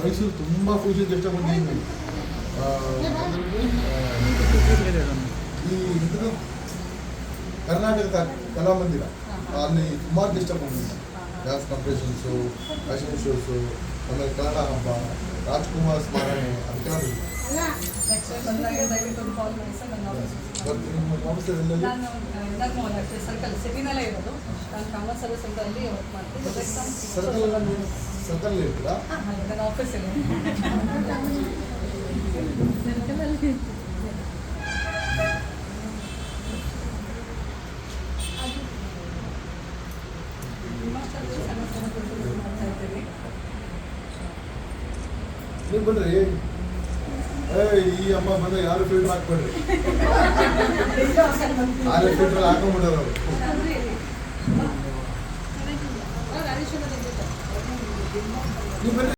ಮೈಸೂರು ತುಂಬ ಖುಷಿ ಎಷ್ಟು ಬಂದಿದ್ದೀನಿ. ಈ ಕರ್ನಾಟಕದ ಕಲಾಮಂದಿರ ಅಲ್ಲಿ ಸುಮಾರು ಗೆಸ್ಟ್ ಬಂದಿದ್ದೀನಿ. ಡ್ಯಾನ್ಸ್ ಕಾಂಪಿಟೇಷನ್ಸು, ಫ್ಯಾಷನ್ ಶೋಸು, ಆಮೇಲೆ ಕನ್ನಡ ಹಬ್ಬ, ರಾಜ್ಕುಮಾರ್ ಸ್ಮರಣೆ ಅದಕ್ಕೆಲ್ಲ ಸಿಟಿನಲ್ಲೇ ಇರೋದು. ನಾನು ಕಾಮರ್ಸ್ ಸರ್ವಿಸ್ ಅಂತ ಅಲ್ಲಿ ವರ್ಕ್ ಮಾಡ್ತೀನಿ. ಸರ್ಕಲ್ ಇರ್ತೀರಾ? ನನ್ನ ಆಫೀಸಲ್ಲಿ ನೀವು ಬನ್ರಿ. ಈ ಅಮ್ಮ ಬಂದ ಯಾರು ಫಿಲ್ಟರ್ ಹಾಕ್ಬೇಡ್ರಿ. ಆರೇ ಫಿಲ್ಟರ್ ಹಾಕೊಂಡ್ಬಿಟ್ಟಾರ ಅವರು. ನೀವು ಬನ್ರಿ.